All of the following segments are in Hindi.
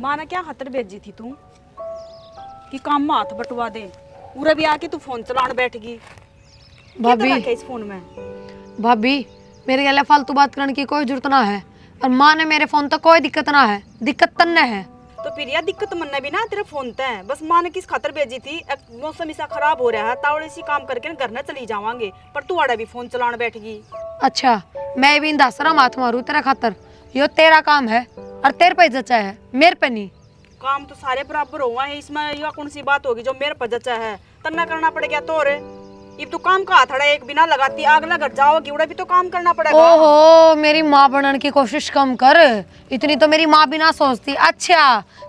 माँ ने क्या खातर भेजी थी तू कि काम में हाथ बटवा दे। पूरा भी आके तू फोन चलाने बैठ गई। भाभी इस फोन में भाभी मेरे गले फालतू बात करने की कोई जरूरत ना है। और माँ ने मेरे फोन तो कोई दिक्कत ना है, दिक्कत तन्ने है। तो फिर यार दिक्कत मन भी ना तेरे फोन ते बस माँ ने किस खातर भेजी थी। मौसम ऐसा खराब हो रहा है, तावड़े सी काम करके ना घर न चली जावांगे, पर तू आड़ा भी फोन चलाने बैठ गई। अच्छा मैं भी इन दासरा माथ मारू तेरा खातर, यो तेरा काम है और तेरे पे जचा है, मेरे पे नहीं। काम तो सारे बराबर हुआ है, इसमें यह कौन सी बात होगी जो मेरे पर जचा है तन्ना करना पड़ेगा। तो रे ये तो काम का हाथड़ा एक बिना लगाती आग लग जाओगी, उड़ा भी तो काम करना पड़ेगा। ओहो मेरी माँ बनने की कोशिश कम कर, इतनी तो मेरी माँ भी ना सोचती। अच्छा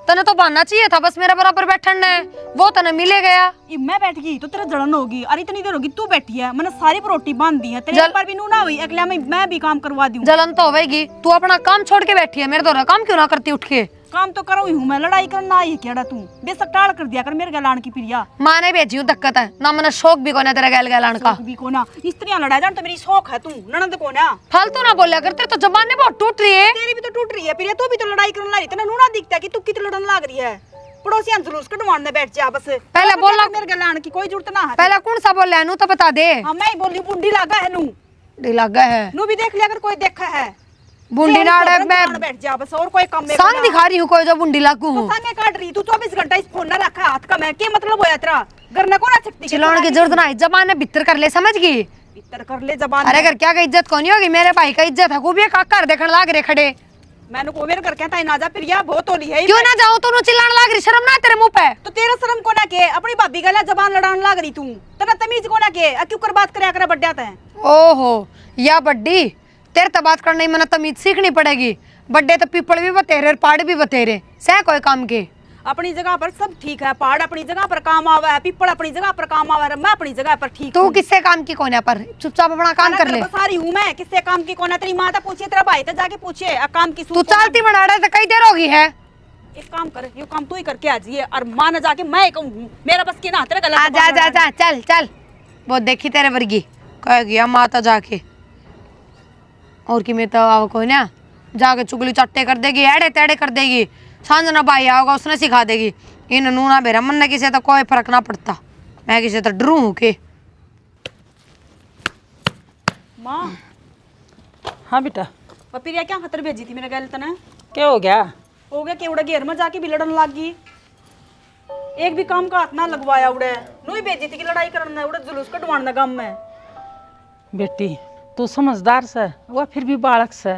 तने तो बनना चाहिए था बस मेरे बराबर बैठने, वो तने मिले गया। मैं बैठ गई तो तेरा जलन होगी, और इतनी देर होगी तू बैठी है, मैंने सारी रोटी बांध दी है तेरे पर भी नू ना हुई, अगला मैं भी काम करवा दूं। जलन तो होगी, तू अपना काम छोड़ के बैठी है, मेरे द्वारा काम क्यों ना करती उठ के। काम तो करो ही हूँ मैं, लड़ाई करना आई केड़ा तू बेशक टाल कर दिया कर मेरे गलान की प्रिया। माँ ने भेजी हूँ दिक्कत है ना, मैंने शौक भी कोना तेरा गैल गैलान का भी कोना स्त्रियां लड़ा जान तो मेरी शौक है, तू ननद कोना फालतू ना बोलिया कर, तेरे तो जबान ने बहुत टूट रही है। तेरी भी तो टूट रही है प्रिया, तू भी तो लड़ाई करने लगी, तेना नूना दिखता है कि तू कितनी लड़न लाग रही है। पड़ोसियां जुलूस कटवाने बैठ जा बस, पहले बोलना मेरे गलान की कोई जरूरत ना है। पहले कौन सा बोल नू तो बता दे। हां मैं ही बोली बुंडी लागा है नू, लगा है नू भी देख लिया अगर कोई देखा है। बुंडी ना मैं बैठ जा बस, और कोई काम में सांग दिखा रही हूँ कोई जो बुंडी लागू तो सांगे काट रही तू 24 घंटा इस फोन ना रखा हाथ का, मैं के मतलब होया तेरा घर ना कोना सकती चिल्लाने की जरूरत ना, जबान ने भीतर कर ले, समझ गई भीतर कर ले जबान। अरे घर क्या का इज्जत कौन होगी, मेरे भाई का इज्जत है, खूब ये काकर देखने लाग रे खड़े। मैंने को मेरे कर कहता है ना जा प्रिया बहुत होली है, क्यों ना जाऊं, तू चिल्लाने लाग रही, शर्म ना तेरे मुंह पे। तो तेरा शर्म कोना के अपनी भाभी गला जबान लड़ाने लाग रही तू, तना तमीज कोना के क्यों कर बात करया करे बड्डा ते। ओहो या बड्डी तेरे तो बात करने में तमीज सीखनी पड़ेगी, बड्डे तो पीपल भी बतेरे पहाड़ भी बतेरे सह कोई काम के। अपनी जगह पर सब ठीक है, पहाड़ अपनी जगह पर काम आवा है, पीपल अपनी जगह पर काम आवा है, मैं अपनी जगह पर ठीक। तू किससे काम की कोने पर, चुपचाप अपना काम कर ले। सारी हूँ मैं, किससे काम की कोना, तेरी माँ तो पूछे, तेरा भाई तो जाके पूछे काम की। तू चालती बना रहा है तो कई देर होगी है। एक काम कर, ये काम तू ही करके आ जाइए और माँ न जाके मैं कहूँ, मेरा बस के ना तेरा गला। जा जा जा चल चल, बहुत देखी तेरे वर्गी कह गया माता जाके, और कि मैं तो आओ कोई ना जाके चुगली चट्टे कर देगी, एड़े तेड़े कर देगी, सांझ ना भाई आओगा उसने सिखा देगी। इन नूना बेरा मन ने किसी तो कोई फर्क ना पड़ता, मैं किसी तो डरू हूँ के। माँ हाँ बेटा पपीरिया क्या खतर भेजी थी मेरे गैल तना, क्या हो गया? हो गया कि उड़ा घेर में जाके भी लड़न लाग गई, एक भी काम का हाथ ना लगवाया, उड़े नू ही भेजी थी कि लड़ाई करना, उड़े जुलूस कटवाना गांव में। बेटी तू समझदार से वह फिर भी बालक से,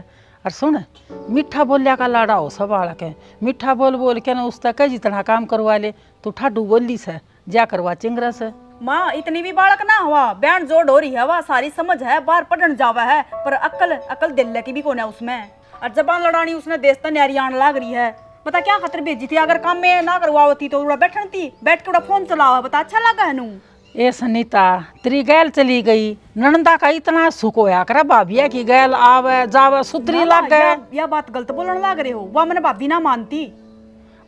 और सुन मीठा बोलिया का लाड़ा हो सब बालक है, मीठा बोल बोल के ना उस तक जितना काम करवा ले, तू ठाडू बोली से जा करवा चिंगरा से। माँ इतनी भी बालक ना हुआ, बैंड जोड़ हो रही है, वह सारी समझ है, बाहर पढ़न जावा है, पर अकल दिल की भी कौन है उसमें, और जबान लड़ानी उसने देश तो न्यारी आने लाग रही है। पता क्या खतर भेजी थी, अगर काम में ना करवाती तो उड़ा बैठन थी, बैठ के उड़ा फोन चलावा, बता अच्छा लगा है नू। ए सनीता तेरी गैल चली गई, ननंदा का इतना सुख होया करे, भाभिया की गैल आवे जावे सुतरी लग गए। यह बात गलत बोलने लग रहे हो, वह मैंने भाभी ना मानती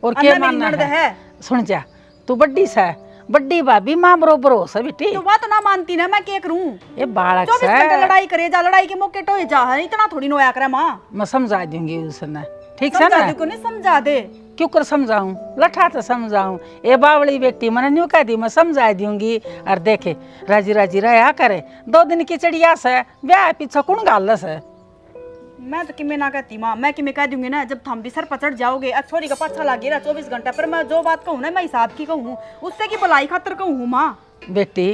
और क्या मानना है? सुन जा तू बड्डी से, बड्डी भाभी माँ बरोबर हो सब बेटी, तो वह तो ना मानती ना, मैं क्या करूं? ये बालक 24 घंटे लड़ाई करे जा, लड़ाई के मौके टोए जा, इतना थोड़ी नोया करे माँ। मैं समझा दूंगी उसने, ठीक है ना? को नहीं समझा दे, क्यों कर समझाऊं, लठा तो समझाऊं, ए बावड़ी बेटी मैंने न्यू कह दी, मैं समझा दूंगी। और देखे राजी राजी रहा करे, 2 दिन की चिड़िया से ब्याह पीछे कौन गाल से। मैं तो किमें ना कहती माँ, मैं किमें कह दूंगी ना, जब थम भी सर पचड़ जाओगे, छोरी का पाछा लागे रहा 24 घंटा, पर मैं जो बात कहूँ ना मैं हिसाब की कहूँ, उससे की भलाई खातर कहूँ माँ। बेटी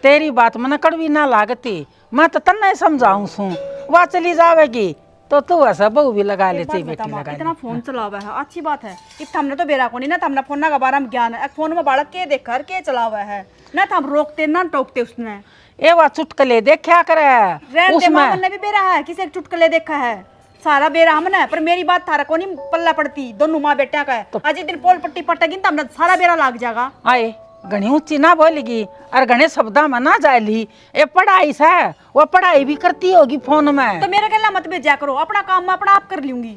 तेरी बात मैंने कड़वी ना लागती, मैं तो तन्ने समझाऊं सू, वह चली जावेगी तो तू ऐसा बहू भी लगा ले, बेटी लगा इतना फोन चलावा है अच्छी बात है, इत हमने तो बेरा को नहीं ना, हमने फोन ना बारे में ज्ञान है, फोन में बालक के देख कर के चलावा है ना, हम रोकते ना टोकते उसने। ए वह चुटकले देखा करे उसमें भी बेरा है, किसी एक चुटकले देखा है, सारा बेरा हमने, पर मेरी बात थारा को नहीं पल्ला पड़ती, दोनों माँ बेटा का है, तो आज दिन पोल पट्टी पटेगी तो हमने सारा बेरा लाग जाएगा। आए घनी ऊंची ना बोलेगी और घने शब्दा में ना जाएली, ये पढ़ाई से वो पढ़ाई भी करती होगी फोन में, तो मेरे गला मत भेजा करो, अपना काम मैं अपना आप कर लूंगी।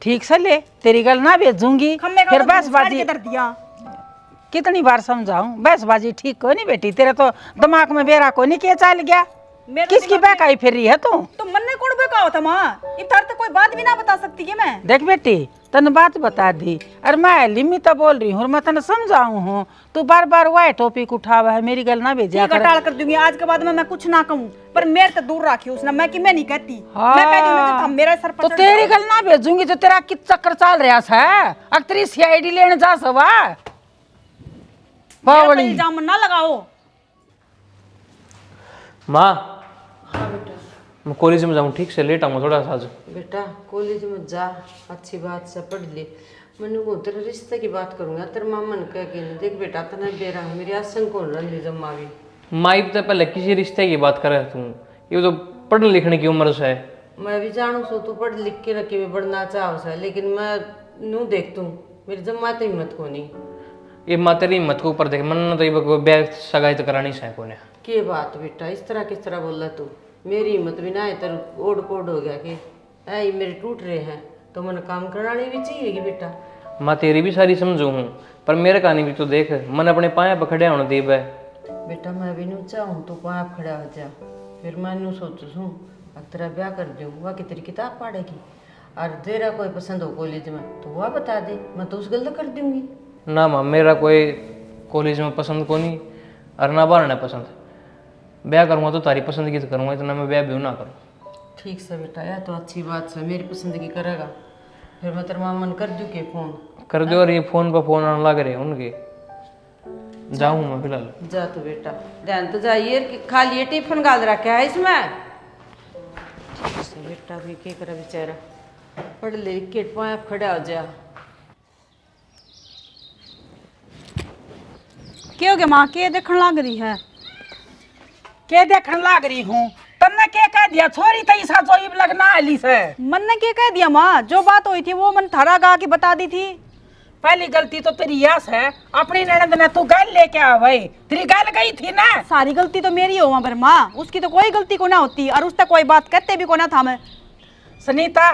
ठीक से ले, तेरी गल ना भेजूंगी, फिर बहसबाजी कर दिया। कितनी बार समझाऊं, बहसबाजी ठीक को नहीं बेटी, तेरे तो दिमाग में बेरा को नहीं क्या चल गया। मेरे किसकी बहकाई फिर रही है तू? तो मन ने कौन बेका था माँ, इधर तो कोई बात भी ना बता सकती है मैं। देख बेटी, तन बात बता दी और मैं लिमी तो बोल रही हूँ, मैं तने समझाऊं हूँ, तू बार बार वह टॉपिक उठावा है, मेरी गल ना भेजा ठीक है, टाल कर दूंगी आज के बाद में मैं कुछ ना कहूँ, पर मेरे से दूर रखी उसने। मैं कि मैं नहीं कहती, मैं कहती हूँ ना, तो मेरा सर पर तो चढ़ तेरी जाओ। गल ना भेजूंगी जो तेरा कित चक्कर चल रहा है। अब तेरी सीआईडी लेने जा सवा मेरे पर बावली। इल्जाम ना लगाओ। माँ मैं कॉलेज में जाऊँ, ठीक से लेट आऊँगा थोड़ा सा आज। बेटा कॉलेज में जा, अच्छी बात से पढ़ ले। मैंने को तेरे रिश्ते की बात करूंगा, तेरे मामा ने कह के देख बेटा तना बेरा मेरी आशंक कौन रही जमा भी माई तो पहले किसी रिश्ते की बात करे तू, ये तो पढ़ने लिखने की उम्र से है। मैं भी जानू सो तू पढ़ लिख के रखे में बढ़ना चाहो सा, लेकिन मैं नू देख तू मेरी जमा तो हिम्मत को नहीं। ये माँ तेरी हिम्मत को ऊपर देख, मन तो ये ब्याह सगाई तो करानी से कोने। के बात बेटा इस तरह किस तरह बोल रहा तू, मेरी हिम्मत भी ना है तेरे ओढ़ कोड हो गया कि ऐ मेरे टूट रहे हैं, तो मन काम करानी भी चाहिए बेटा। माँ तेरी भी सारी समझू हूँ, पर मेरे कहानी भी तो देख, मन अपने पाया पर खड़े होने दे। बेटा मैं भी नू चाहूँ तो पाप खड़ा हो जा, फिर मैं नू सोचू सूँ अब तेरा ब्याह कर दूँ, वह कि तेरी किताब पढ़ेगी और तेरा कोई पसंद हो कॉलेज में तो वह बता दे, मैं तो उस गलत कर दूँगी। ना माँ मेरा कोई कॉलेज में पसंद को नहीं और ना बारना पसंद। ब्याह करूँगा तो तारी पसंद की तो करूँगा, इतना मैं ब्याह भी ना करूँ। ठीक से बेटा यह तो अच्छी बात है, मेरी पसंद की करेगा फिर मैं तेरे मामन कर दूँ के फ़ोन कर दो। और ये फोन पर फोन आने लग रहे उनके, जाऊँ मैं फिलहाल। जा तो बेटा ध्यान तो जाइए कि खाली ये टिफिन गाल रखा है इसमें। ठीक से बेटा भी क्या करे बेचारा, पढ़ ले के पाया खड़ा हो जा। क्या हो गया माँ, के देखने लग रही है? के देखने लाग रही हूँ? तन्ने के कह दिया छोरी तो ऐसा जोइब लगना आली से। मन ने क्या कह दिया माँ? जो बात हुई थी वो मन थारा गा के बता दी थी। पहली गलती तो तेरी यस है, अपनी ननद ने तू गल लेके आ भाई, तेरी गल गई थी ना। सारी गलती तो मेरी हो वहाँ पर माँ, उसकी तो कोई गलती को ना होती और उससे कोई बात कहते भी को ना था। मैं सुनीता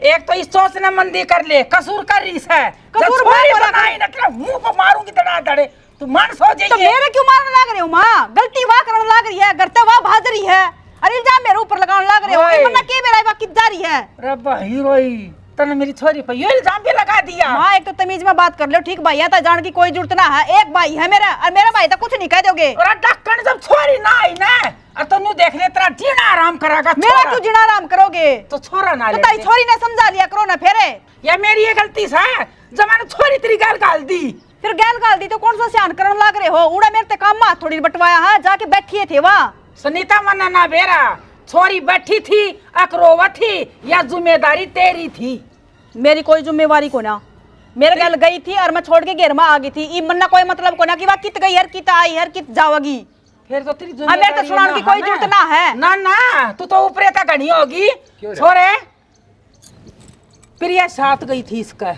एक तो इस सोच ने मंदी कर ले, कसूर कर रही है। कसूर छोरी मैं बनाई ना तेरा मुंह पर मारूंगी धड़ा धड़े, तू मन सो तो जाइए। मेरे क्यों मारने लग रहे हो माँ? गलती वहाँ करने लग रही है, करते वहाँ भाज रही है, अरे इल्जाम मेरे ऊपर लगाने लग रहे हो। ओए। ये वरना के मेरा वहाँ कित जा रही है? रब्बा हीरोई तने मेरी छोरी पर ये इल्जाम भी लगा दिया। माँ एक तो तमीज में बात कर लो, ठीक भाई है तो जान की कोई जरूरत ना है, एक भाई है मेरा और मेरा भाई तो कुछ नहीं कह दोगे। और ढक्कन जब छोरी ना आई ना और तन्नू देख ले तेरा जीना आराम करागा। मेरा छोरा। क्यों जीना आराम करोगे? तो छोरा ना तो ले तारी छोरी ने समझा लिया करो ना फेरे। ये मेरी ये गलती है, जब मैंने छोरी तेरी गाल गाल दी। फिर गैल गाल दी तो कौन सा सियान करने लग रहे हो? उड़ा मेरे ते काम में हाथ थोड़ी बटवाया है, जाके बैठिए थे वहाँ। सुनीता मना ना बेरा, छोरी बैठी थी अकरोवा थी या जिम्मेदारी तेरी थी? मेरी कोई जिम्मेवारी को ना, मेरे गल गई थी और मैं छोड़ के घेर में आ गई थी। ई मन्ना कोई मतलब को ना कि वह कित गई हर कित आई हर कित जावगी। फिर तो तेरी अब मेरे को सुनाने की कोई जरूरत ना है। ना ना तू तो ऊपरे तक घनी होगी। छोरे प्रिया साथ गई थी इसका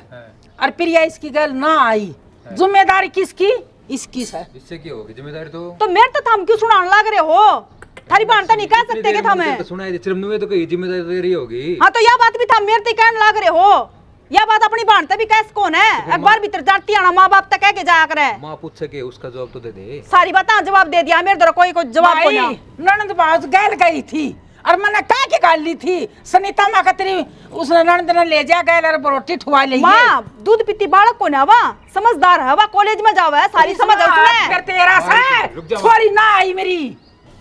और प्रिया इसकी गल ना आई, जिम्मेदारी किसकी? इसकी है। इससे क्या होगी जिम्मेदारी? तो मेरे तो थम क्यों सुनाने लग रहे हो? थारी बात तो नहीं कह सकते कि थमे। तो सुना है सिर्फ नुए तो कही जिम्मेदारी तेरी होगी। हाँ तो यह बात भी थम मेरे ते कहने लग रहे हो, यह बात अपनी बाण ते भी कैस कौन है? एक बार भीतर जाती आना माँ बाप तक कह के जाया करे। माँ पूछ सके उसका जवाब तो दे दे। सारी बातें जवाब दे दिया, मेरे तरह कोई जवाब को भाई, ना। ननद बाज गैल गई थी और मैंने कह के गाल ली थी सुनीता माँ का तेरी उसने ननद ने ले जा गैल और रोटी ठुआ ली। माँ दूध पीती बालक को ना, वहाँ समझदार है, वहाँ कॉलेज में जावा है, सारी समझ है उसमें। तेरा से रुक जा। छोरी ना आई मेरी।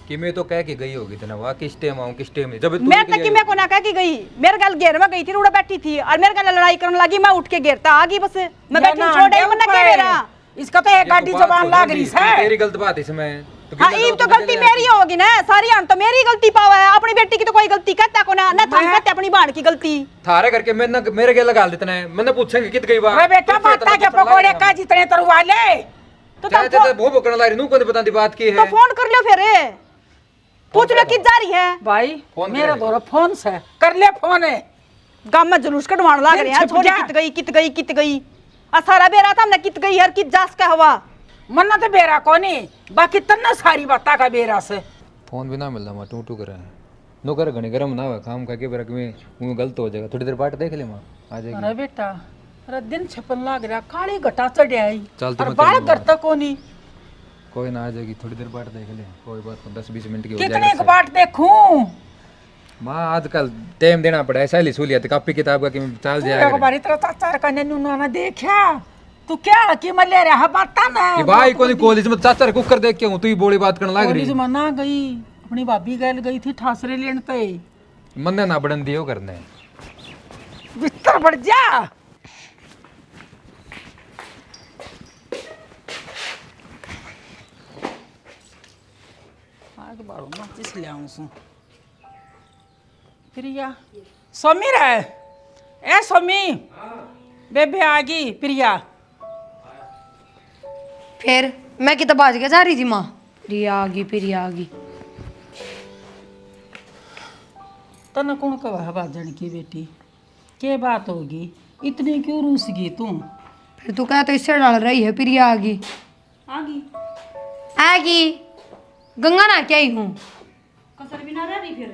कि मैं तो कह के गई होगी तना वाह किस टाइम आऊं किस टाइम जब मैं तक कि मैं को ना कह के गई, मेरे गल घेर में गई थी, उड़ा बैठी थी और मेरे गल लड़ाई करने लगी, मैं उठ के घेरता आ गई बस। मैं बैठी छोड़ आई वरना क्या मेरा? इसका तो एक गाड़ी जबान लाग रही है। तेरी गलत बात है इसमें हाँ ये तो गलती मेरी होगी ना, सारी आन तो मेरी गलती पावा है, अपनी बेटी की तो कोई गलती कहता को ना थम कहते अपनी बाण की गलती। थारे करके मैं ना मेरे के लगा देते हैं, मैंने पूछेंगे कित गई बात। अरे बेटा माता के पकोड़े का जितने तरुआ ले तो चाहे तो भो भो करने ला रही नू को बता दी बात की तो है। फोन कर लो फिर, पूछ लो किस जा रही है। भाई फोन मेरा करे। दौरा फोन से कर ले फोन है। गांव में जुलूस कटवाने लग रहे हैं, छिप छोड़ी जा। कित गई कित गई कित गई, सारा बेरा था हमने कित गई हर कित जास का हवा। मन्ना तो बेरा कोनी, बाकी तन्ना सारी बाता का बेरा से। फोन भी ना मिलता माँ टू टू करे नो कर घने गरम ना हुआ काम करके बेरा में गलत हो जाएगा। थोड़ी देर बाट देख ले माँ आ जाएगी। अरे बेटा अरे दिन छपन लाग रहा, काली घटा चढ़ आई चल तो और मैं बाल कर लूंगा। करता कोनी। कोई ना आ जाएगी, थोड़ी देर बाट देख ले, कोई बात नहीं, 10-20 मिनट की हो कितने जाएगी। कबाट देखूं? माँ आजकल टाइम देना पड़ा है, सहेली सूलियत कापी किताब का कि चाल एक जाएगा। बार इतना चाचार कने नुना ना देखा तू क्या कि मैं ले रहा बता ना कि भाई कोनी कॉलेज में चाचा कुकर देख के हूं, तू ही बोली बात करने लग रही। कॉलेज में ना गई, अपनी भाभी गई थी ठासरे लेने ते मन्ने ना बढ़न दियो करने। बिस्तर बढ़ जा। आगे बाड़ो ना जिस ले आऊं सु प्रिया समीर है ए समी बेबे आ गई प्रिया। फिर मैं कितना बाज के जा रही थी माँ, प्रिया आ गई प्रिया आ गई। तना कौन कहा बाजन की बेटी, के बात होगी, इतनी क्यों रूस गई तू? फिर तू क्या तो इससे डाल रही है, प्रिया आ गई आ गई। गंगा ना क्या ही हूँ। कसर भी ना रह रही फिर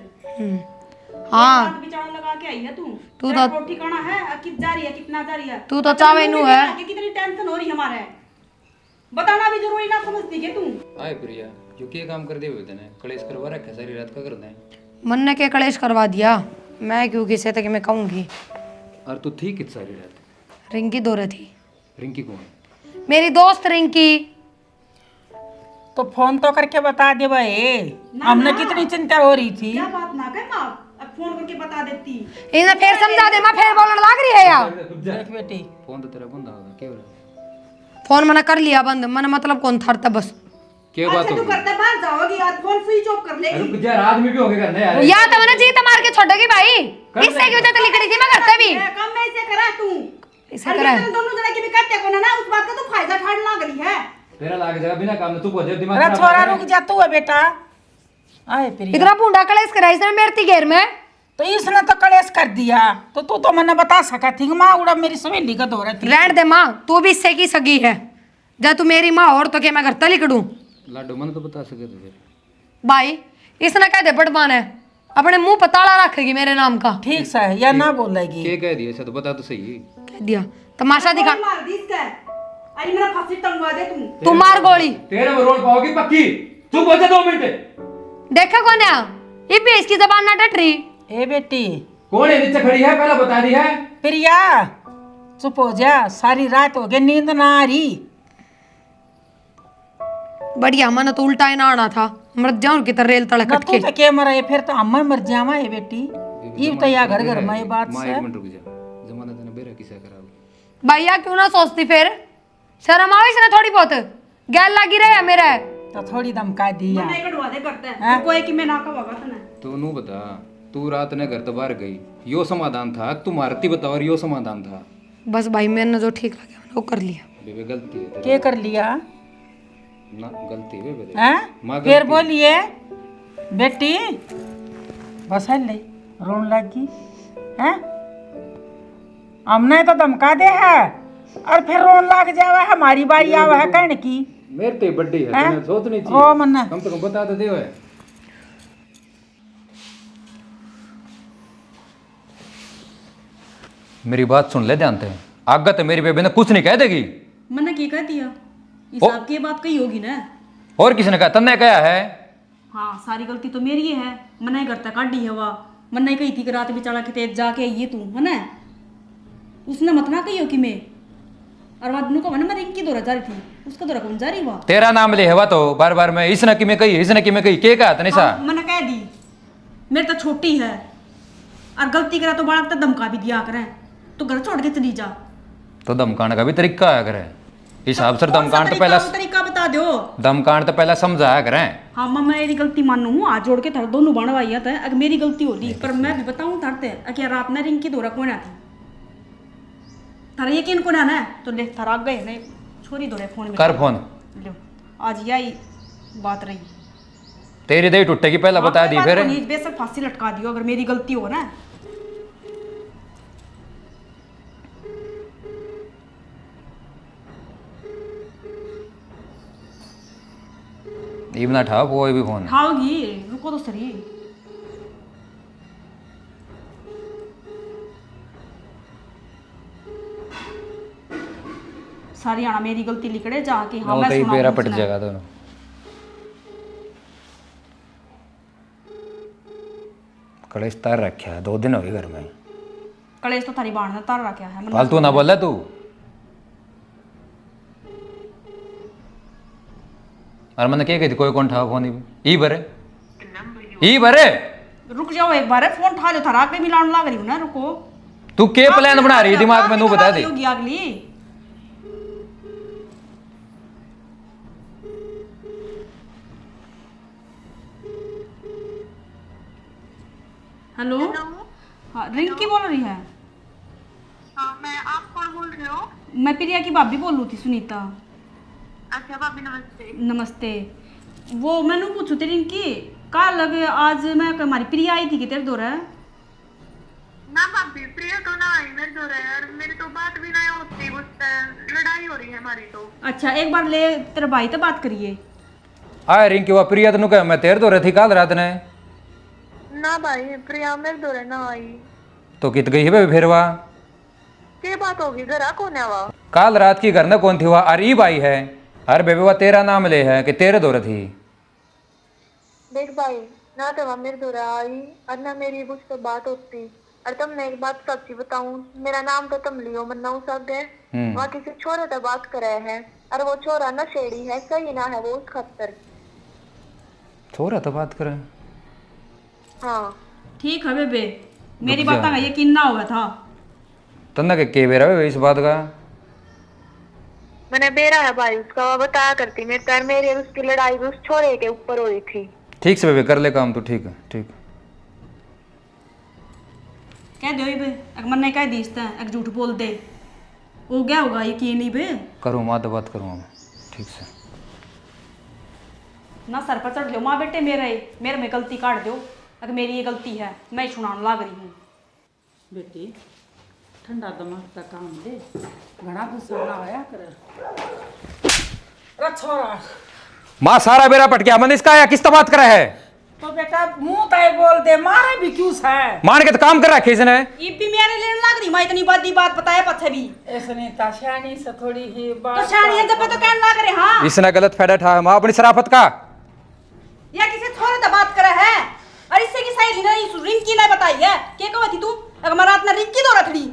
हाँ हाथ बिचार लगा के आई है तू तू तेरा तो- कोई ठिकाना है कित जा रही है कितना जा रही है तू तो चावे नू है। कि कितनी टेंशन हो रही है हमारे, बताना भी जरूरी ना समझती के तू। आए प्रिया जो के काम कर दे हुए थे कलेश करवा रखा सारी रात का करते हैं। मन ने के कलेश करवा दिया, मैं क्यों किसे तक मैं कहूँगी। और तू थी कित सारी रात? रिंकी दो रही थी, रिंकी कौन? मेरी दोस्त रिंकी। तो फोन तो करके बता दे भाई, हमने कितनी चिंता हो रही थी। क्या बात ना कर माँ, अब फोन करके बता देती। इन्हें फिर समझा दे, मैं फिर बोलने लग रही है यार। देख बेटी फोन तो तेरा बंद होगा, क्या हो रहा? फोन मैंने कर लिया बंद, मैंने मतलब कौन था बस। क्या बात अच्छा तू होगी? करते बाहर जाओगी आज फोन स्विच ऑफ कर लेगी। रुक जा, रात में भी होके करना यार। या तो मैंने जीत मार के छोड़ेगी भाई, इससे क्यों तो लिखड़ी थी मैं करते भी कम में इसे करा तू इसे अरे करा है। तेरे दोनों जना की भी करते को ना उस बात का तू फायदा ठाड़ लग रही है। तेरा लाग जाएगा बिना काम में, तू बोल दिमाग अरे खराब छोरा कर रुक जा तू है बेटा। आए प्रिया इतना भूडा कलेश करा इसने मेरे थी घेर में। तो इसने तो कलेश कर दिया, तो तू तो मैंने बता सका थी कि माँ उड़ा मेरी सवेली का दो रही थी। रहने दे माँ, तू भी इससे की सगी है, जब तू मेरी माँ और तो क्या मैं घर तली करूँ लाडो मन तो बता सके तो फिर। भाई। इसने कह दे बड़मान है, अपने मुंह पर ताला रखेगी मेरे नाम का। ठीक सा है या ना बोलेगी? के कह दिया ऐसा तो बता तो सही। कह दिया तमाशा दिखा, गोली मार दी इसका, अरे मेरा फांसी टंगवा दे तू। तू मार गोली। तेरे में रोल पाओगी पक्की, चुप हो जा 2 मिनट। देखा कौन है ये भी इसकी जबान ना डट रही। ए बेटी कौन है नीचे खड़ी है, पहले बता दी है। प्रिया चुप हो जा, सारी रात हो गई नींद ना आ रही। बढ़िया, मैंने तो उल्टा ही ना आना था, मर जाऊं की तरह रेल तड़क ना के। तू तो के मरे फिर तो हम मर जावा है बेटी। ये तो या घर घर में ये बात माँ से 1 मिनट रुक जा, जमाना तेने बेरा किसा करा। भैया क्यों ना सोचती फिर, शर्म आवे इसने थोड़ी बहुत, गैल लगी रहे मेरा। तो थोड़ी धमका दिया। नहीं कटवा दे करते हैं कोई कि मैं ना कहवा तने। तू नू बता, तू रात ने घर तो बाहर गई, यो समाधान था, तू मारती बता और यो समाधान था। बस भाई मैंने जो ठीक लगा मैंने वो कर लिया। बेबे गलती है तेरी। के कर लिया ना गलती है बेबे। हैं? माँ फिर गलती। बोलिए बेटी, बस है ले रोन लगी हैं? हमने तो धमका दे है और फिर रोन लग जावा है, हमारी बारी आवा है कहने की। मेरे तो बड्डी है, हैं? तूने सोचनी ओ चाहिए, मन्ना कम से कम बता तो दे। मेरी बात सुन ले, जानते हैं आगे तो मेरी बेबे ने कुछ नहीं कह देगी। मैंने की कह दिया, हिसाब की बात कही होगी ना। और किसने कहा? तन्ने कहा है। हाँ सारी गलती तो मेरी है, मैंने ही करता काटी हवा। मैंने कही थी कि रात बिचारा के तेज जाके आई है तू है ना, उसने मत ना कही हो कि मैं और वादनू को मैं रिंकी दौरा जा रही थी, उसका दौरा कौन जा रही हुआ। तेरा नाम ले हवा तो बार बार मैं इसने कि मैं कही, इसने कि मैं कही, के कहा तने सा? मैंने कह दी मेरे तो छोटी है और गलती करा तो बालक तो धमका भी दिया करें, तो घर छोड़ के चली जा। तो धमकाने का भी तरीका आया करे, हिसाब से कौन सा धमकान तो तरीका पहला वो तरीका बता दो। धमकान तो पहला समझाया करें। हाँ मैं मेरी गलती मानू हूँ, आज जोड़ के थार दोनों बनवाइया था, अगर मेरी गलती होती पर मैं भी बताऊँ थारते क्या रात में रिंकी दौरा कौन थी थारा यकीन कौन है ना, तो ले थारा आ गए नहीं छोरी दौरे फोन में कर फोन, लो आज यही बात रही। तेरी दही टूटेगी पहला हाँ, बता कोई दी बात फिर। नहीं, बेशक फांसी लटका दियो अगर मेरी गलती हो ना। ये ना ठा कोई भी फोन। खाओगी रुको तो सही। सारी आना मेरी गलती लिखड़े जाके हाँ वो मैं तो ही सुनाऊं बेरा कुछ पट ना। जाएगा दोनों। कलेश तार रखा है, 2 दिन हो गए घर में। कलेश तो थारी बाण ने तार रखा है। फालतू ना बोल तू। और मैंने क्या कहती कोई कौन ठा फोन ई भरे रुक जाओ एक बार, फोन उठा लो, थारा आगे मिलाने लग रही हूँ ना, रुको। तू के प्लान बना रही है दिमाग में, नू बता दे। होगी अगली। हेलो, हाँ रिंकी बोल रही है? हाँ, मैं आप कौन बोल रहे हो? मैं प्रिया की भाभी बोल रही थी, सुनीता। अच्छा भाभी नमस्ते। नमस्ते। वो मैंने पूछू थी रिंकी, कल लगे आज मैं हमारी प्रिया आई थी कि तेरे दो है ना भाभी, प्रिया तो ना आई मेरे दो यार, मेरी तो बात भी ना होती, उससे लड़ाई हो रही है हमारी तो। अच्छा एक बार ले तेरे भाई से बात करिए। आए रिंकी वो प्रिया तेन कह मैं तेरे तो रही थी काल रात ने। ना भाई, प्रिया मेरे दो ना आई। तो कित गई है फिर वह? क्या बात होगी, घर कौन है वह? काल रात की घर न कौन थी वह? अरे भाई है, अरे बेबे वह तेरा नाम ले है कि तेरे दो थी। देख भाई, ना तो वह मेरे दो आई और ना मेरी उससे बात होती। और तुमने एक बात सच्ची बताऊं, मेरा नाम तो तुम लियो मन्ना सब है। वहाँ किसी छोरे से बात करे है और वो छोरा नशेड़ी है, सही ना है वो उस खतर। छोरा तो बात करे। हाँ ठीक है बेबे, मेरी बात का यकीन ना हुआ था। तन्ना के बेरा इस बात का? मैंने बेरा है भाई उसका, वो बताया करती मेरे तर मेरी और उसकी लड़ाई भी उस छोरे के ऊपर हुई थी। ठीक से बेबे कर ले काम, तो ठीक है ठीक। कह दो बे, अगर मन ने कह दी एक झूठ बोल दे, हो गया होगा यकीन ही बे। करूँ माँ तो बात करूँ ठीक से। ना सर पर चढ़ जाओ माँ बेटे, मेरे में गलती काट दो, अगर मेरी ये गलती है मैं छुड़ाने लग रही हूँ। बेटी ठंडा दिमाग का काम दे, घना गुस्सा ना आया कर। छोरा माँ सारा बेरा पट गया, मन इसका आया किस बात करा है? तो बेटा मुंह ताई बोल दे, मारे भी क्यों है? मान के तो काम कर रखा इसने। ये भी मेरे लेने लग रही, मैं इतनी बात बताया पत्थर भी ऐसे नहीं ताशानी से थोड़ी ही बात। तो शानी है जब तो कहने लग रहे। हाँ इसने गलत फायदा उठाया माँ अपनी शराफत का। या किसी थोड़े तो बात करे है, और इससे की सही नहीं रिंकी ने बताई है। क्या कहा थी तू अगर मैं रात में रिंकी दो रखड़ी?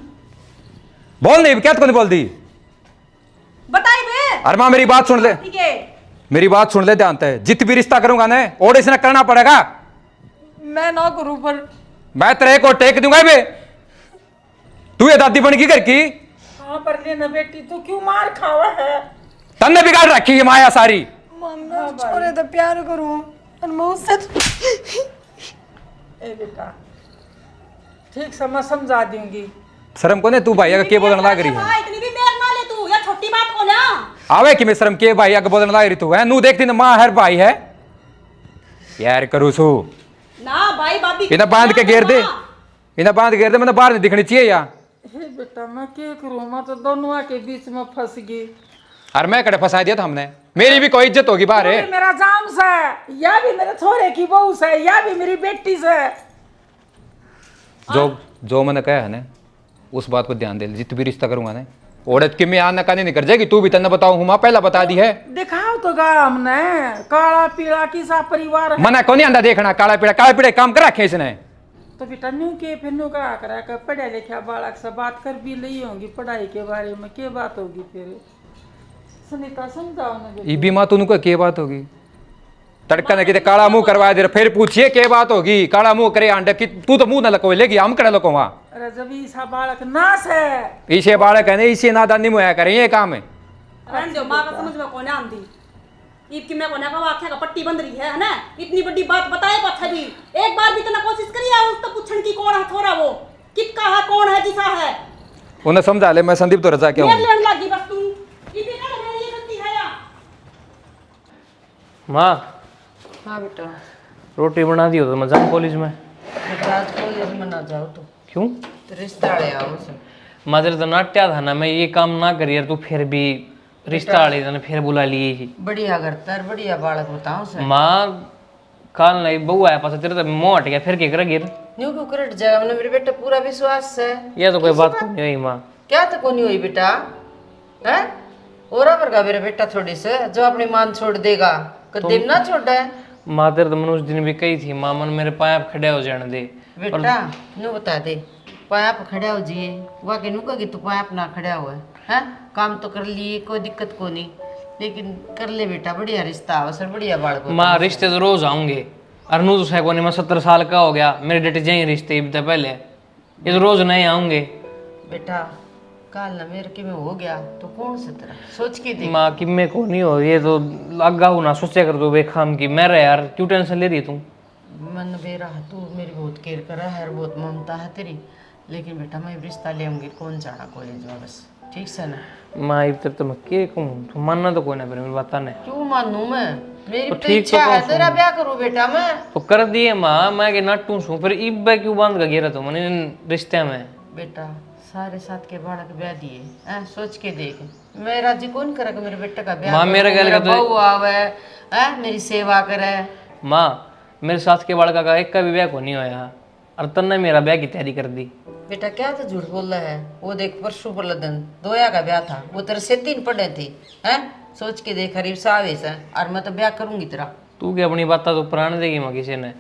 बोल नहीं क्या तो नहीं बोल दी? बताई बे। अरे माँ मेरी बात सुन ले, ठीक है मेरी बात सुन ले ध्यान से। जित भी रिश्ता करूंगा ना और इसने करना पड़ेगा। मैं ना करूं पर मैं तेरे को टेक दूंगा बे। तू ये दादी बन की घर की? हाँ पर लेना बेटी, तू क्यों मार खावा है? तन्ने बिगाड़ रखी है माया सारी। मम्मी छोरे तो प्यार करूं और मैं उससे ए बेटा ठीक से मैं समझा दूंगी। शर्म को ने तू भाई अगर के बोलने लग रही है? हाँ, इतनी भी मेर ना ले तू, या छोटी बात को ना आवे कि मैं शर्म के भाई अगर बोलने लग रही तू है? नू देखती ना माँ हर भाई है यार करू सू। ना भाई बाबी इन्हें बांध के घेर दे, इन्हें बांध के घेर दे, मैंने बाहर नहीं दिखनी चाहिए या। हे बेटा मैं क्या करूं, मैं तो दोनों के बीच में फंस गई। और मैं कड़े फंसा दिया था हमने, मेरी भी कोई इज्जत होगी बाहर ये है। मेरा जाम से, या भी मेरे छोरे की बहू से, या भी मेरी बेटी से। जो जो मैंने कहा है ना उस बात पर ध्यान दे, जित भी रिश्ता करूंगा ना औरत की मैं आना कानी नहीं कर जाएगी। तू भी तन्ने बताऊं हूँ, माँ पहला बता दी है। दिखाओ तो गा हमने काला पीला किसा परिवार है। मना को नहीं आंदा देखना काला पीड़ा काम कर रखे इसने। तो बेटा न्यू के फिर न्यू करा करा कर पढ़ा लिखा बालक से बात कर भी ली होंगी पढ़ाई के बारे में, क्या बात होगी फिर? सुनीता समझाओ ना। ये भी माँ तू क्या बात होगी? तड़का ने किते काला मुंह करवा दे, फिर पूछिए क्या बात होगी? काला मुंह करे आंडे की तू तो मुंह न लको लेगी, हम करे लको वहां। अरे जब ईसा बालक नास है, इसे बालक है इसे नादानी मुँह करें ये काम है। रहने दो, माँ का समझ में कौन आंदी ईद की मैं कोने का आँखें का पट्टी बंद रही है ना, इतनी बड़ी बात बताए पत्थर भी एक बार भी तो ना कोशिश करी है उसको पूछने की कौन है थोड़ा वो किसका है कौन है किसा है। उन्हें समझा ले, मैं संदीप तो रजा क्या हूँ। लेने लगी बस तू ये भी ना मेरी ये गलती है या। माँ हाँ बेटा, रोटी बना दी हो तो मैं जाऊँ कॉलेज में? बेटा आज कॉलेज में ना जाओ क्यों? तो रिश्ता वाले आओ से। माँ तेरे तो नाट्या था ना, मैं ये काम ना करी यार, तू फिर भी रिश्ता वाले ने फिर बुला लिए ही। बढ़िया करता है, बढ़िया बालक बताओ से। माँ काल नहीं बहू आया पास तेरे तो मुँह हट गया, फिर क्या कर गिर? न्यू क्यों करट जाएगा, मैंने मेरे बेटा पूरा विश्वास है। यह तो कोई बात नहीं हुई माँ। क्या तो कोनी हुई बेटा है? और पर का मेरा बेटा थोड़ी से जो अपनी मान छोड़ देगा कदम ना छोड़ा है। माँ तेरे तो मैंने उस दिन भी कही थी, माँ मन मेरे पाँव खड़े हो जाने दे। बेटा नु बता दे, पाप खड़ा हो जिए वाके नु कही तू पाप ना खड़ा हुआ है, काम तो कर लिए, कोई दिक्कत को नहीं, लेकिन कर ले बेटा, बढ़िया रिश्ता अवसर, बढ़िया बालक होता माँ है। रिश्ते तो रोज आऊंगे, अरनू तो सैको नहीं, मैं 70 साल का हो गया, मेरे डटे जाए रिश्ते इब तक पहले, ये तो रोज नहीं आऊंगे। बेटा काल ना मेरे के में हो गया तो कौन से तरह सोच के देख। माँ कि मैं को नहीं हो, ये तो लगा हूँ ना सोचा कर दो बेखाम की, मेरा यार क्यों टेंशन ले रही है तू? मन बेरा तू मेरी बहुत केयर करा है और बहुत ममता है तेरी, लेकिन बेटा मैं रिश्ता ले आऊंगी, कौन जाना कॉलेज में बस, ठीक से ना। माँ इब तक तो मैं के कहूँ, तू मानना तो कोई ना मेरी बात ने। क्यों मानू मैं, मेरी तो तो ठीक इच्छा तो है कौन तेरा ब्याह करूँ बेटा मैं। तो कर दिए माँ, मैं के नट्टू छू, फिर इब क्यों बांध का गिरा तो मैंने रिश्ते में? बेटा सारे साथ के बालक ब्याह दिए हैं, सोच के देख, मैं राजी कौन करेगा मेरे बेटे का ब्याह? माँ, मेरा करूं, कहने का तो- बहू आवे हैं, मेरी सेवा करे। माँ मेरे साथ के बालका का एक का भी ब्याह को नहीं होया, और तन्ने मेरा ब्याह की तैयारी कर दी। बेटा क्या तो झूठ बोल रहा है, वो देख परसों पर दिन दोया का ब्याह था, वो तेरे से 3 पढ़े थे हैं, सोच के देख हरीब सावेस है, और मैं तो ब्याह करूंगी तेरा। तू क्या अपनी बात तो प्राण देगी माँ किसी ने,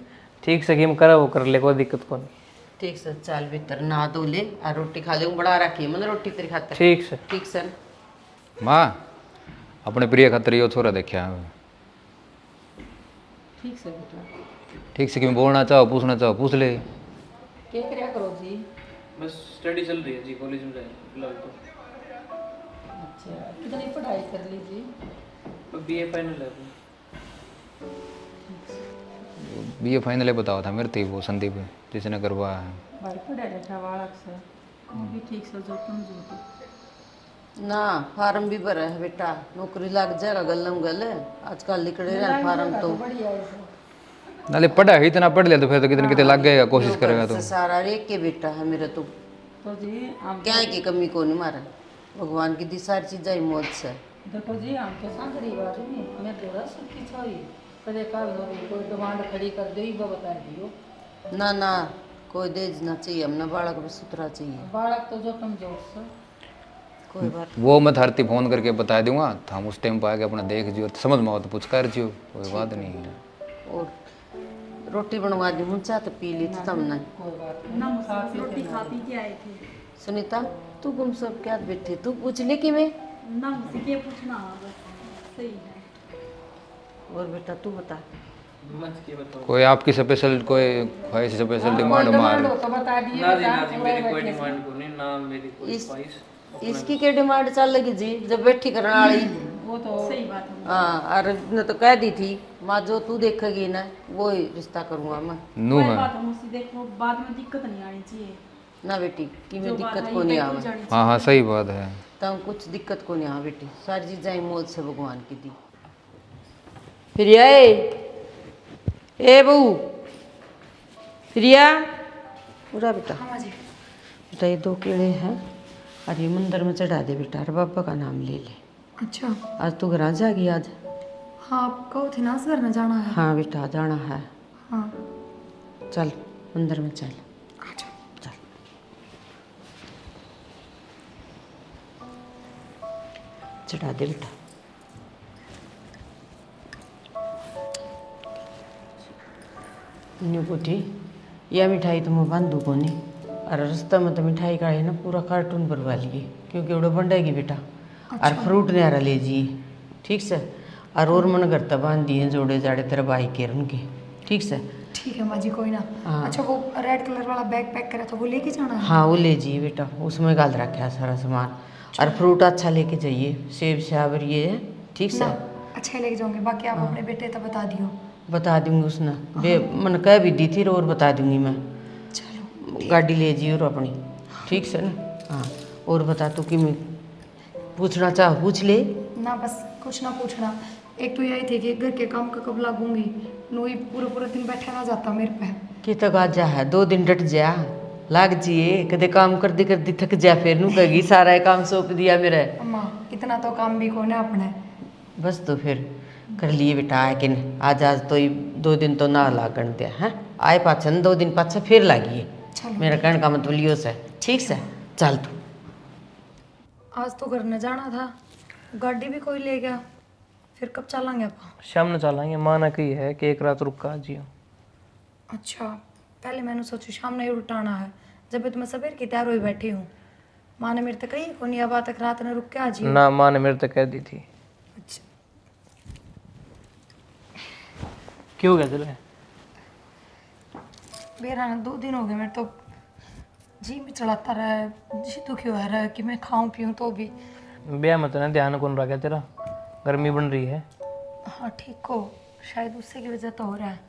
ठीक से गेम करा वो कर ले, कोई दिक्कत को नहीं। ठीक से चल भीतर नहा धो ले और रोटी खा ले, बड़ा रखी मैंने रोटी तेरी खातर। ठीक से। ठीक से माँ अपने प्रिय खातर यो छोरा देखा, ठीक से बेटा। ठीक से क्यों बोलना चाहो, पूछना चाहो पूछ ले। क्या क्या करो जी? बस स्टडी चल रही है जी, कॉलेज में जाए फिलहाल तो। अच्छा कितनी पढ़ाई कर ली जी? बीए फाइनल है। बीए फाइनल बताओ था मेरे थी वो संदीप जिसने करवाया है। भाई पढ़ा लिखा बालक से वो भी ठीक से जो तुम जो ना फार्म भी भरा है बेटा, नौकरी लग जाएगा गलम गल, आजकल निकले रहे फार्म तो। बढ़िया है सर। नाले पढ़ा ही इतना पढ़ लिया तो फिर तो कितने कितने लग गएगा, कोशिश करेगा तो। सारा रेख के बेटा है मेरा तो, तो जी हम क्या की कमी को नहीं मारा, भगवान की दी सारी चीज़ें मौज से। देखो जी हम तो सा गरीब आदमी, मैं थोड़ा सुखी छोरी कदे का कोई डिमांड खड़ी कर दे वो बता दियो। ना ना कोई देज ना चाहिए, हमने बालक भी सुथरा चाहिए। बालक तो जो कमजोर से कोई बात वो मैं हरती फोन करके बता दूंगा, तो हम उस टाइम पर आके अपना देख जियो, समझ में आओ तो पूछ कर जियो, कोई बात नहीं है। और रोटी बनवा दी हूँ, चाह तो पी ली थी तुमने। ना मुझसे रोटी खा पी के आए थे। सुनीता तू गुम सब क्या बैठे, तू पूछ ले कि मैं। ना मुझसे क्या पूछना, बस सही है। और बेटा तू बता, कोई आपकी स्पेशल कोई ख्वाहिश स्पेशल डिमांड मार तो बता दिए ना जी ना जी, मेरी कोई डिमांड को नहीं, ना मेरी कोई इस ख्वाहिश। इसकी क्या डिमांड चल लगी जी, जब बैठी करने वाली। वो तो सही बात है। हाँ और न तो कह दी थी माँ जो तू देखेगी ना वो ही रिश्ता करूँगा मैं। नू कोई है। बात है मुझसे, देखो बाद में दिक्कत नहीं आनी चाहिए। ना बेटी कि मैं जो बात दिक्कत है को ये नहीं तय हो आवे, जानी हाँ हाँ सही बात है। तो कुछ दिक्कत को नहीं आ बेटी, सारी चीज़ें मौज से भगवान की दी। प्रिया ए बहू, प्रिया पूरा बेटा। बेटा ये 2 केले हैं और ये मंदिर में चढ़ा दे बेटा, और बाबा का नाम ले ले। अच्छा आज तू घर आ जाएगी आज? हाँ आप कहो थे ना घर में जाना है। हाँ बेटा जाना है, हाँ चल मंदिर में चल। अच्छा चल चढ़ा दे बेटा। न्यू पुटी यह मिठाई तो मैं बांधू को नहीं, और रास्ता में तो मिठाई का है ना पूरा कार्टून भरवा लिए, क्योंकि उड़ो बंडेगी बेटा। और फ्रूट न्यारा ले जिए, ठीक से। और मन करता बांध दिए जोड़े जाड़े तेरे भाई के उनके, ठीक से। ठीक है माँ जी कोई ना। हाँ। अच्छा वो रेड कलर वाला बैग पैक करा था वो लेके जाना है? हाँ वो ले जाइए बेटा, उसमें गाल रखा है सारा सामान। और फ्रूट अच्छा लेके जाइए, सेब साब ये है, ठीक से। ना अच्छा ही लेके जाऊंगे, बाकी आप अपने बेटे तक बता दियो। बता दूंगी उसने, बे मन कह भी दी थी और बता दूंगी मैं। चलो गाड़ी ले जी और अपनी, ठीक से ना। हाँ और बता तू कि मैं पूछना चाह पूछ ले। ना बस कुछ ना पूछना, एक तो यही थी कि घर के काम का कब लागूंगी, नोई पूरा पूरा दिन बैठा ना जाता मेरे पे। कि तक आ जा है 2 दिन डट जा, लाग जिए कदे काम करती करती थक जा, फिर नू कहेगी सारा काम सौंप दिया मेरे। अम्मा इतना तो काम भी को ना अपने। बस तो फिर कर लिए बेटा, आए कि नहीं आज आज तो 2 दिन तो ना लागण दिया है, आए पाछे 2 दिन पाछे फिर लागिए। चलो मेरा कहने का मतलब लियो से, ठीक से। चल तू आज तो घर न जाना था, गाड़ी भी कोई ले गया, फिर कब चलेंगे आप? शाम में चलेंगे, माँ ने कही है कि एक रात रुक कर आ जियो। अच्छा, पहले मैंने सोचा शाम ने उठाना है, जब तो मैं सवेर की तैयार हुई बैठी हूँ। माँ ने मेरे तक कही को नहीं अब तक रात ने रुक के आ जी। ना, माँ ने मेरे तक कह दी थी। अच्छा, क्यों गया चले? मेरा 2 दिन हो गए, मेरे तो जी में चलाता रहा, जी तो क्यों है रहा कि मैं खाऊं पीऊं तो भी। ब्याह में तो ना ध्यान कौन रहा, क्या तेरा गर्मी बन रही है। हाँ ठीक हो, शायद उससे की वजह तो हो रहा है।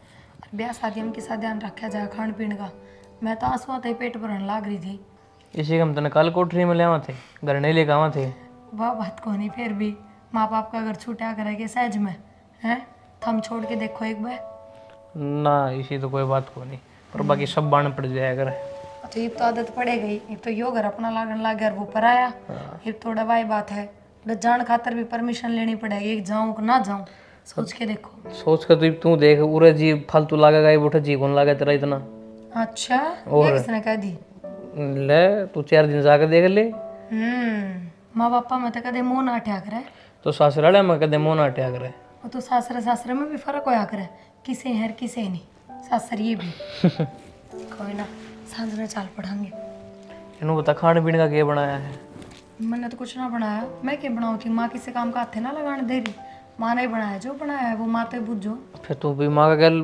ब्याह शादी में किसा ध्यान रखा जाए खान पीने का। मैं तो आंसुओं से पेट भरने लाग रही थी। इसी का हम तने कल कोठरी में ले आवा थे, घर नहीं लेके आवा थे। वाह बात को नहीं, फिर भी माँ बाप का अगर छूटा करेंगे सहज में हैं, थम छोड़ के देखो एक बार। ना इसी तो कोई बात को नहीं, पर बाकी सब बाण पड़ जाया करे। तो ये तो आदत पड़े गई, एक तो यो घर अपना लागन लाग गया, वो पर आया। ये थोड़ा वाई बात है, जान खातर भी परमिशन लेनी पड़ेगी, एक जाऊँ ना जाऊँ सोच के देखो। सोच कर तू देख, उरे जी फालतू लागेगा, ये बोठा जी कौन लागे तेरा इतना। अच्छा, ये किसने कह दी? ले तू 4 दिन जाकर देख ले। माँ बापा में तो कदे मुँह ना अट्या करे, तो ससुराले में कदे मुँह ना हटिया करे। वो तो सासरे सासरे में भी फर्क होया करे, किसे है किसे नहीं, सासर ये भी। कोई ना, सांझ में चाल पढ़ाएंगे। इन्हों बता खाने पीने का क्या बनाया है? मैंने तो कुछ ना बनाया, मैं क्या बनाऊँ थी? माँ किसी काम का हाथ ना लगाने दे रही, माँ ने बनाया, जो बनाया है वो माँ तो बुझो। फिर तू भी माँ का गैल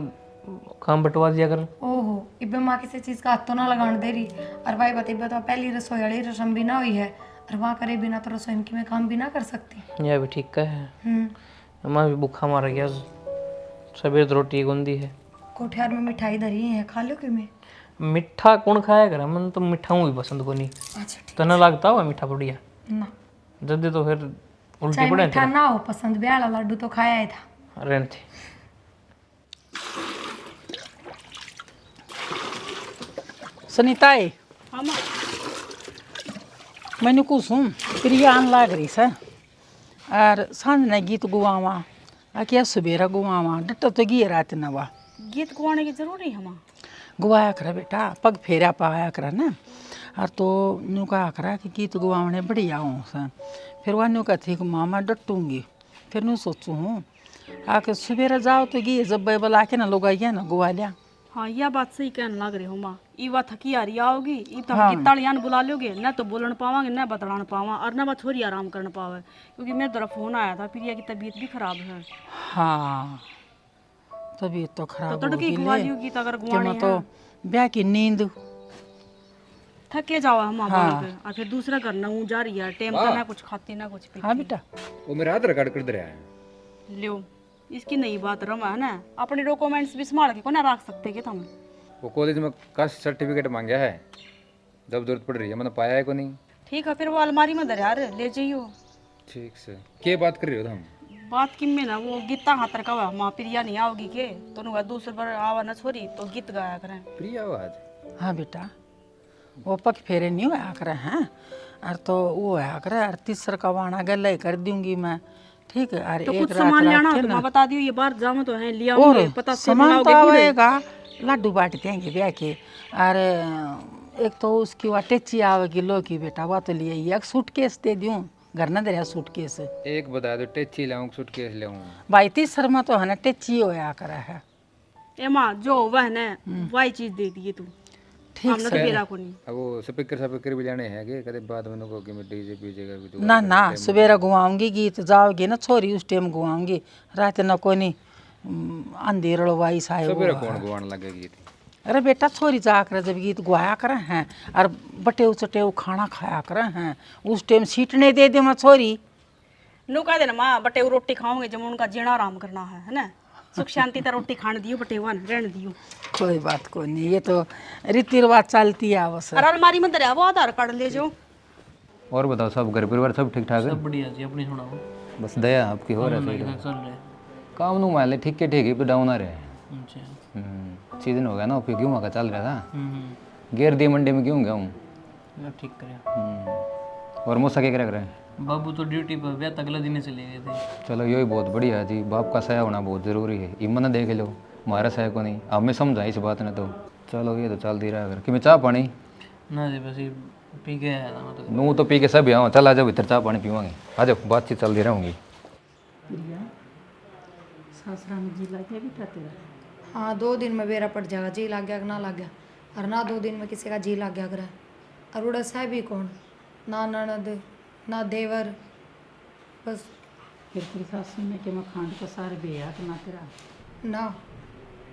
काम बंटवा दिया कर। ओहो, इब्बे माँ किसी चीज़ का हाथ तो ना लगाने दे रही। और भाई बता, इब्बे तो पहली रसोई वाली रसम भी ना हुई है, और वहाँ करे बिना तो रसोई की मैं काम भी ना कर सकती। यह भी ठीक का है। माँ भी भूखा मार गया, सवेर तो रोटी गंदी है। कोठियार में मिठाई धरी है, खा लो क्यों? मैं मीठा कौन खाया करे, मन तो मीठा भी पसंद को नहीं। अच्छा ठीक तना लगता हुआ मीठा बढ़िया, ना, जल्दी तो फिर उल्टी चाहे पड़े। मीठा ना हो पसंद, ब्याह वाला लड्डू तो खाया ही था। रहने थे। सुनीताई, हाँ माँ। मैंने कुछ हूँ प्रिया आन लाग रही से, और सांझ ने गीत गुआवा आ क्या सवेरा गुआवा डट तो गी रात नवा गीत गुआने की जरूरी है माँ? गुआया करा बेटा, पग फेरा पाया करा ना। और तो न्यू कहा करा कि गीत गुआवने बढ़िया हूँ सा। फिर वह न्यू कहती कि मामा डटूंगी। फिर न्यू सोचूँ हूँ आके सवेरा जाओ तो गी जब बैबल आके ना लोग आइए ना गुआ लिया। हाँ, यह बात सही कहने लग रही हो माँ। ई बात थकी आ रही आओगी, ई तो हम गीताड़ियान बुला लोगे, न तो बोलन पावांगे न बतलान पावा, और न बस छोरी आराम करने पावे, क्योंकि मेरे तरफ फोन आया था, प्रिया की तबीयत भी खराब है। हाँ, तबीयत तो खराब तो हो तड़के गई गुआ ले। लियो गीत अगर कि गुआनी मैं है। तो ब्याह की नींद थके जाओ हम पे, और फिर दूसरा करना हूँ जा रही है, टाइम तो ना कुछ खाती ना कुछ पीती। हाँ बेटा, वो मेरा आधार कार्ड कर दे रहा है। लियो, इसकी नई बात रमा है ना, अपने डॉक्यूमेंट्स भी संभाल के को ना रख सकते कि तुम? वो कॉलेज में कास्ट सर्टिफिकेट मांगा है, जब जरूरत पड़ रही है, मैंने पाया है को नहीं। ठीक है, फिर वो अलमारी में धर यार, ले जाइयो। ठीक से क्या बात कर रही हो तुम? बात किम में ना, वो गीता खातर का हुआ, माँ प्रिया नहीं आओगी के तो नुगा दूसरे पर आवा ना छोरी तो गीत गाया करें। प्रिया आवाज? हाँ बेटा, वो पग फेरे नहीं होया करे हैं, और तो वो होया करे, और तीसरा का वाणा गले कर दूंगी मैं, ठीक है। और तो एक कुछ रात सामान रख लेना के हो तो ना, माँ बता दियो, ये बाहर जाऊँ तो है लिया और पता से सामान तो बनाओगे गुड़। आवेगा, लड्डू बांट देंगे ब्याह के। और एक तो उसकी वह टेची आवेगी लो की बेटा, वह तो लिए एक सूटकेस दे दूँ, घर ना दे रहा सूटकेस। एक बता दो, टेची लाऊं सूटकेस लाऊं? भाई तीसर में तो है ना टेची होया करा है। ए माँ, जो वह न वही चीज दे दिए तू, ठीक हमने तो बेरा को नहीं। अब वो स्पीकर भी लेने हैं कि कदे बाद में को कि मैं डीजे पीजे का भी तो ना ना, सवेरा घुमाऊंगी गीत, जाओगी ना छोरी उस टाइम घुमाऊंगी, रात न कोई नहीं अंधेर वाई साए वो सवेरे कौन गुआन लगेगी थी? अरे बेटा छोरी जा कर जब गीत गुआया करे हैं, और बटे चटे खाना खाया करे हैं, उस टाइम सीटने दे दे मैं छोरी। नु कह देना माँ, बटे वो रोटी खाओगे जब उनका जीना आराम करना है ना, सुख शांति तो रोटी खाने दियो, बटे वन रहने दियो। कोई बात को नहीं, ये तो रीति रिवाज चलती है बस। और अलमारी में दरिया वो आधार कार्ड ले जाओ। और बताओ, सब घर परिवार सब ठीक ठाक है? सब बढ़िया जी, अपनी सुनाओ। बस दया आपकी हो रहा है। चल रहे। काम नु मान ले ठीक है पे डाउन आ रहे हैं। अच्छा। सीजन हो गया ना, फिर गेहूँ का चल रहा था, गेर दी मंडी में गेहूँ गेहूँ। मैं ठीक करे। और मौसा क्या कर रहे हैं? बाबू तो ड्यूटी पर ब्याह अगले दिन चले गए थे। चलो यही बहुत बढ़िया है जी, बाप का सहाय होना बहुत ज़रूरी है। इमन देख लो, हमारा सहाय को नहीं, अब मैं समझा इस बात ने तो। चलो ये तो चलती रहा अगर कि मैं चाह पानी ना जी, बस ये पी के आया था मतलब। नू तो पी के सब यहाँ, चल आ जाओ भीतर, चाह पानी पीवांगे, आ जाओ, बातचीत चलती रहूँगी। ससुरा में जी लगे बेटा तेरा? हाँ 2 दिन में बेरा पड़ जाएगा, जी लग गया कि ना लग गया। और ना 2 दिन में किसी का जी लग गया करे। और उड़स है भी कौन, ना ननद ना देवर, बस। फिर तेरी सासू ने कि मैं खांड को सारे बेया तो ना तेरा? ना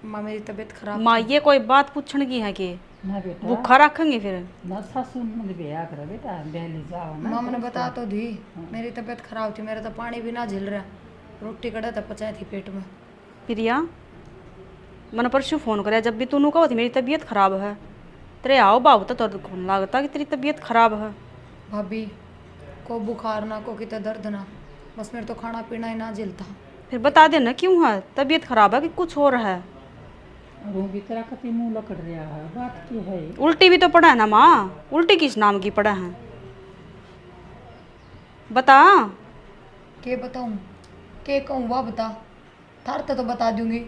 माँ मेरी तबीयत खराब माँ ये कोई बात पूछने की है कि ना बेटा भूखा रखेंगे फिर? ना सासू ने बेया कर बेटा, बेली जाओ ना। माँ मैंने बता तो दी, मेरी तबीयत खराब थी, मेरा तो पानी भी ना झिल रहा, रोटी कड़ा था पचाई थी पेट में। प्रिया मैंने परसों फोन कराया जब भी तूने कहा थी मेरी तबीयत खराब है, तेरे आओ बाबू तो तुझे कौन लगता कि तेरी तबीयत खराब है? भाभी को बुखार ना को कितना दर्द ना, बस मेरे तो खाना पीना ही ना झिलता। फिर बता देना क्यों है, तबीयत खराब है कि कुछ और है? रू भी तेरा कति मुंह लकड़ रहा है, बात की है? उल्टी भी तो पड़ा है ना माँ, उल्टी किस नाम की पड़ा है बता। के बताऊँ के कहूँ वह बता, थार तो बता दूंगी,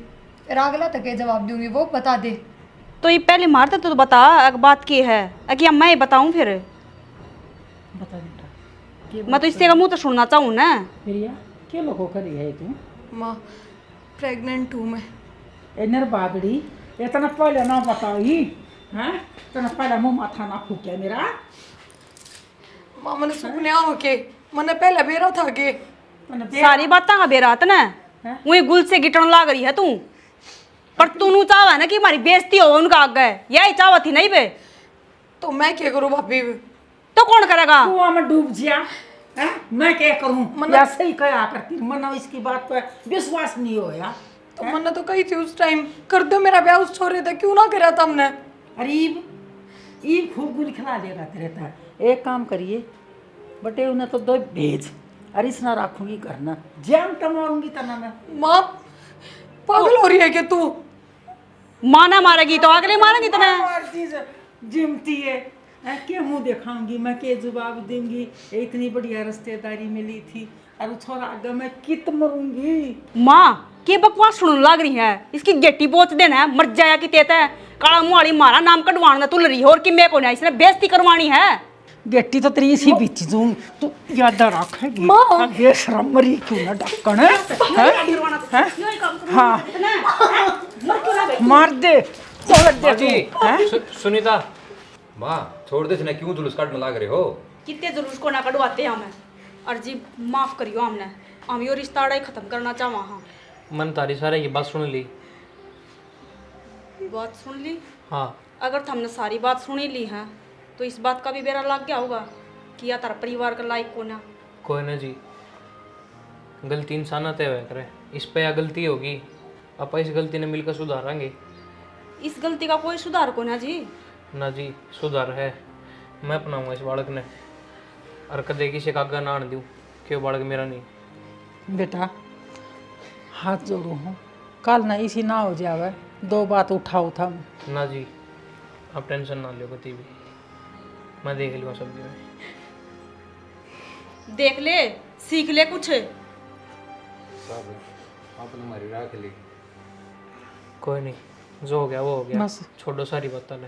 फिर अगला तो के जवाब दूंगी, वो बता दे। तो ये पहले मारते तो बता एक बात की है कि मैं बताऊं फिर? बता बेटा मैं तो इससे का मुंह तो सुनना चाहूँ ना। प्रिया के लोगों करी है तू? माँ प्रेग्नेंट हूँ मैं। एनर बागड़ी इतना पहले ना बताई हैं? इतना पहले मुंह माथा ना फूके मेरा। माँ मैंने सुपने आओ के, मैंने पहले बेरा था के। सारी बातें का बेरात ना वही गुल से गिटन लाग रही है तू, पर तू चाहवा ना कि हमारी बेइज्जती हो उनका आगे, यही चाहवा थी नहीं बे? तो मैं क्या करूँ भाभी? तो कौन करेगा? कुआं में डूब जिया हैं? मैं क्या करूं? या सही कहा करती, मना इसकी बात पर विश्वास नहीं होया। तो मैंने तो कही थी उस टाइम कर दो मेरा ब्याह उस छोरे था, क्यों ना करा था हमने? अरे ईब खूब गुल खिला देगा तेरे था। एक काम करिए बटे, उन्हें तो दो भेज, अरे इसना राखूंगी करना, जान तमाऊंगी तना मैं। माँ पागल हो रही है कि तू? माना मारेगी तो अगले मारेगी तुम्हें। हर चीज जिमती है, के मुंह दिखाऊंगी मैं, के जवाब दूंगी? इतनी बढ़िया रिश्तेदारी मिली थी और छोरा आगे मैं कित मरूंगी। माँ के बकवास सुनने लग रही है, इसकी गेटी पोच देना है, मर जाया कि तेता है काला मुंह वाली मारा नाम कटवाना तुल रही है, और कि मैं को नहीं इसने बेइज्जती करवानी है। गेटी तो तेरी इसी बीच दूं, तू याद रखेगी। माँ ये शर्म मरी क्यों ना ढक्कन है? हाँ मार दे तोड़ दे जी सुनीता माँ छोड़ दे इसने, क्यों जुलूस काट में लाग रहे हो? कितने जुलूस को ना कटवाते हैं हमें, और जी माफ करियो हमने, हम यो रिश्ता ही खत्म करना चाहवा। हाँ मन तारी सारे की बात सुन ली। बात सुन ली? हाँ अगर हमने सारी बात सुनी ली है तो इस बात का भी बेरा लग गया होगा कि या तारा परिवार का लायक को ना। कोई ना जी, गलती इंसान तय हुआ करे, इस पे या गलती होगी, आप इस गलती ने मिलकर सुधारेंगे। इस गलती का कोई सुधार को ना जी। ना जी सुधार है, मैं अपनाऊंगा इस बालक ने, और कदे किसी का आगा ना आने दूँ कि वो बालक मेरा नहीं। बेटा हाथ जोड़ू हूँ, कल ना इसी ना हो जावे, 2 बात उठाओ था। ना जी आप टेंशन ना लो कती भी, मैं देख लूँगा सब में। देख ले सीख ले कुछ। सब आपने हमारी राख ली। कोई नहीं, जो हो गया वो हो गया, बस। छोड़ो सारी बातें ने।